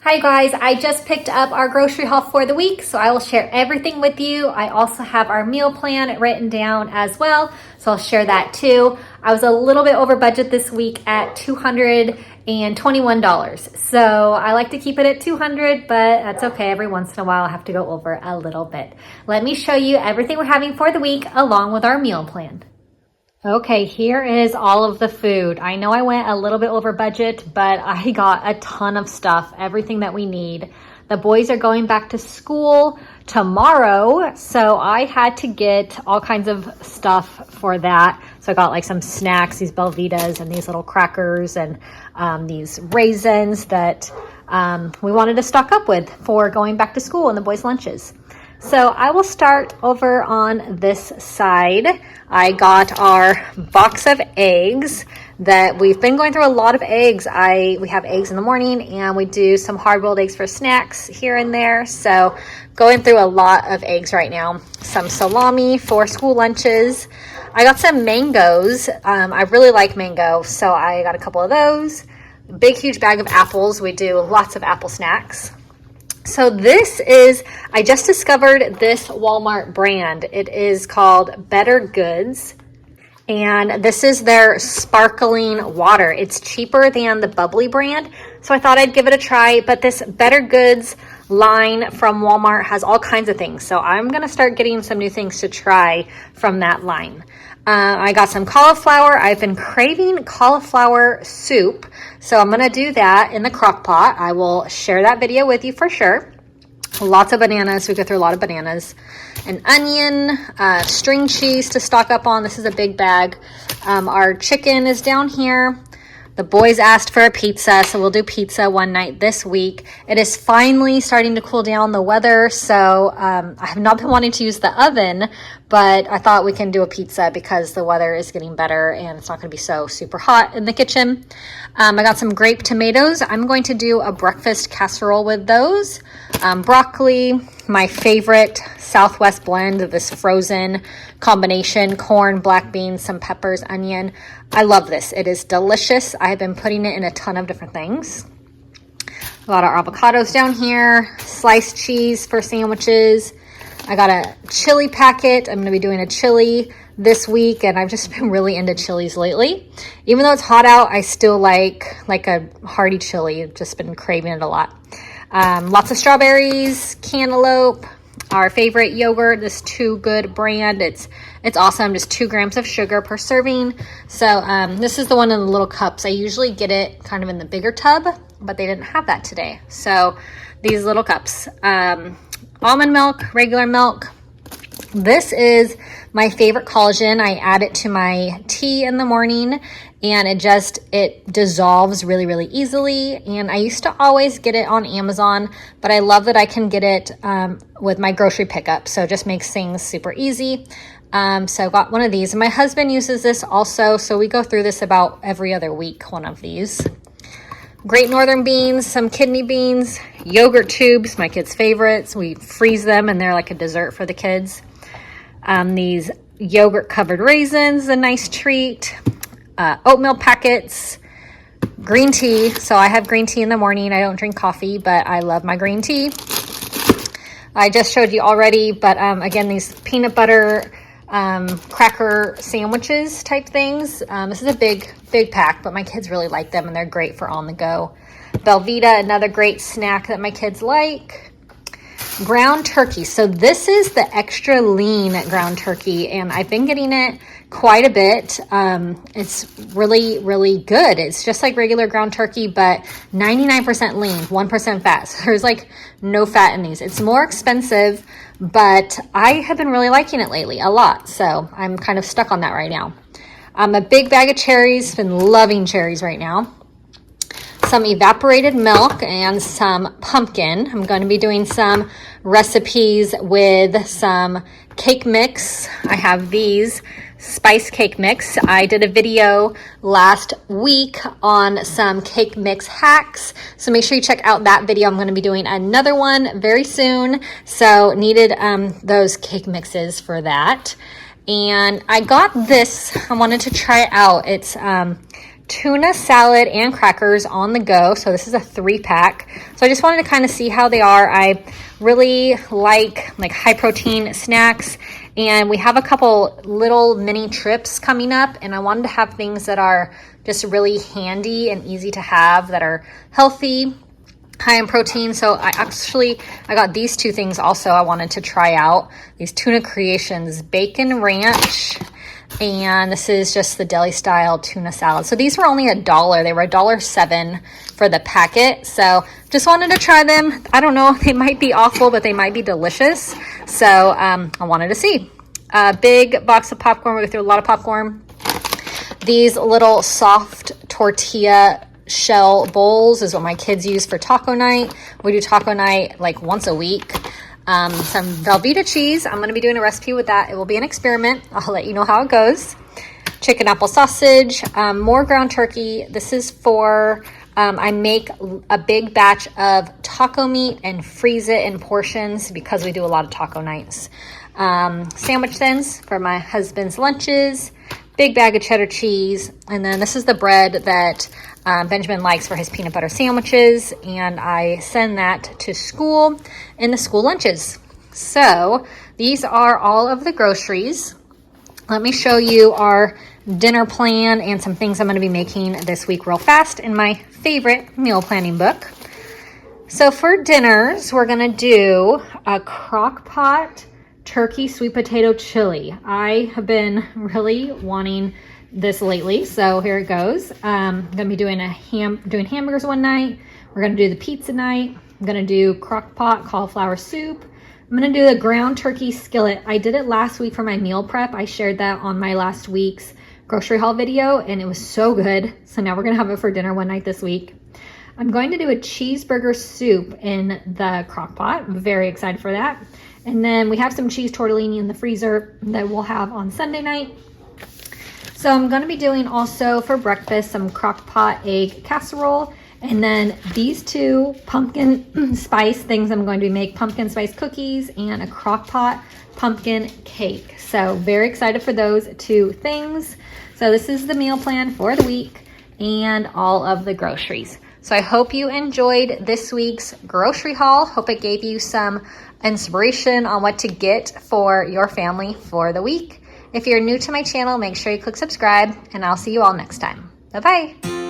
Hi guys, I just picked up our grocery haul for the week, so I will share everything with you. I also have our meal plan written down as well, so I'll share that too. I was a little bit over budget this week at $221. So I like to keep it at 200, but that's okay. Every once in a while I have to go over a little bit. Let me show you everything we're having for the week along with our meal plan. Okay, here is all of the food. I know I went a little bit over budget, but I got a ton of stuff, everything that we need. The boys are going back to school tomorrow, so I had to get all kinds of stuff for that. So I got like some snacks, these Belvitas and these little crackers and these raisins that we wanted to stock up with for going back to school and the boys' lunches. So I will start over on this side. I got our box of eggs that we've been going through a lot of eggs. We have eggs in the morning and we do some hard-boiled eggs for snacks here and there. So going through a lot of eggs right now. Some salami for school lunches. I got some mangoes. I really like mango, so I got a couple of those. Big, huge bag of apples. We do lots of apple snacks. So this is, I just discovered this Walmart brand. It is called Better Goods. And this is their sparkling water. It's cheaper than the bubbly brand. So I thought I'd give it a try. But this Better Goods line from Walmart has all kinds of things. So I'm going to start getting some new things to try from that line. I got some cauliflower. I've been craving cauliflower soup. So I'm going to do that in the crock pot. I will share that video with you for sure. Lots of bananas. We go through a lot of bananas. An onion, string cheese to stock up on. This is a big bag. Our chicken is down here. The boys asked for a pizza, so we'll do pizza one night this week. It is finally starting to cool down, the weather, so I have not been wanting to use the oven, but I thought we can do a pizza because the weather is getting better and it's not going to be so super hot in the kitchen. I got some grape tomatoes. I'm going to do a breakfast casserole with those. Broccoli, my favorite Southwest blend of this frozen combination, corn, black beans, some peppers, onion. I love this. It is delicious. I have been putting it in a ton of different things. A lot of avocados down here, sliced cheese for sandwiches. I got a chili packet. I'm going to be doing a chili this week, and I've just been really into chilies lately. Even though it's hot out, I still like a hearty chili. I've just been craving it a lot. Lots of strawberries, cantaloupe, our favorite yogurt, this Too Good brand. It's awesome, just 2 grams of sugar per serving. So this is the one in the little cups. I usually get it kind of in the bigger tub, but they didn't have that today. So these little cups. Almond milk, regular milk. This is my favorite collagen. I add it to my tea in the morning and it dissolves really, really easily. And I used to always get it on Amazon, but I love that I can get it with my grocery pickup. So it just makes things super easy. So I got one of these. My husband uses this also, so we go through this about every other week, one of these. Great Northern beans, some kidney beans, yogurt tubes, my kids' favorites. We freeze them and they're like a dessert for the kids. These yogurt covered raisins, a nice treat. Oatmeal packets, green tea. So I have green tea in the morning. I don't drink coffee, but I love my green tea. I just showed you already, but again, these peanut butter cracker sandwiches type things. This is a big pack, but my kids really like them and they're great for on the go. Belvita, another great snack that my kids like. Ground turkey. So this is the extra lean ground turkey and I've been getting it quite a bit. It's really, really good. It's just like regular ground turkey, but 99% lean, 1% fat. So there's like no fat in these. It's more expensive, but I have been really liking it lately a lot. So I'm kind of stuck on that right now. A big bag of cherries. Been loving cherries right now. Some evaporated milk and some pumpkin. I'm going to be doing some recipes with some cake mix. I have these spice cake mix. I did a video last week on some cake mix hacks, so make sure you check out that video. I'm going to be doing another one very soon, so needed those cake mixes for that. And I got this. I wanted to try it out. It's tuna salad and crackers on the go. So this is a 3-pack. So I just wanted to kind of see how they are. I really like high protein snacks, and we have a couple little mini trips coming up, and I wanted to have things that are just really handy and easy to have, that are healthy, high in protein. So I got these 2 things also I wanted to try out. These Tuna Creations Bacon Ranch, and this is just the deli style tuna salad. So these were only $1. They were $1.07 for the packet. So just wanted to try them. I don't know, they might be awful, but they might be delicious. So I wanted to see. A big box of popcorn. We go through a lot of popcorn. These little soft tortilla shell bowls is what my kids use for taco night. We do taco night like once a week. Some Velveeta cheese. I'm going to be doing a recipe with that. It will be an experiment. I'll let you know how it goes. Chicken apple sausage, more ground turkey. This is for, I make a big batch of taco meat and freeze it in portions because we do a lot of taco nights. Sandwich thins for my husband's lunches, big bag of cheddar cheese. And then this is the bread that Benjamin likes for his peanut butter sandwiches, and I send that to school in the school lunches. So these are all of the groceries. Let me show you our dinner plan and some things I'm going to be making this week real fast in my favorite meal planning book. So for dinners, we're going to do a crock pot turkey sweet potato chili. I have been really wanting this lately, so here it goes. I'm gonna be doing hamburgers one night. We're gonna do the pizza night. I'm gonna do crock pot cauliflower soup. I'm gonna do the ground turkey skillet. I did it last week for my meal prep. I shared that on my last week's grocery haul video, and it was so good. So now we're gonna have it for dinner one night this week. I'm going to do a cheeseburger soup in the crock pot. I'm very excited for that. And then we have some cheese tortellini in the freezer that we'll have on Sunday night. So I'm going to be doing also for breakfast some crock pot egg casserole, and then these 2 pumpkin spice things. I'm going to make pumpkin spice cookies and a crock pot pumpkin cake. So very excited for those 2 things. So this is the meal plan for the week and all of the groceries. So I hope you enjoyed this week's grocery haul. Hope it gave you some inspiration on what to get for your family for the week. If you're new to my channel, make sure you click subscribe, and I'll see you all next time. Bye-bye.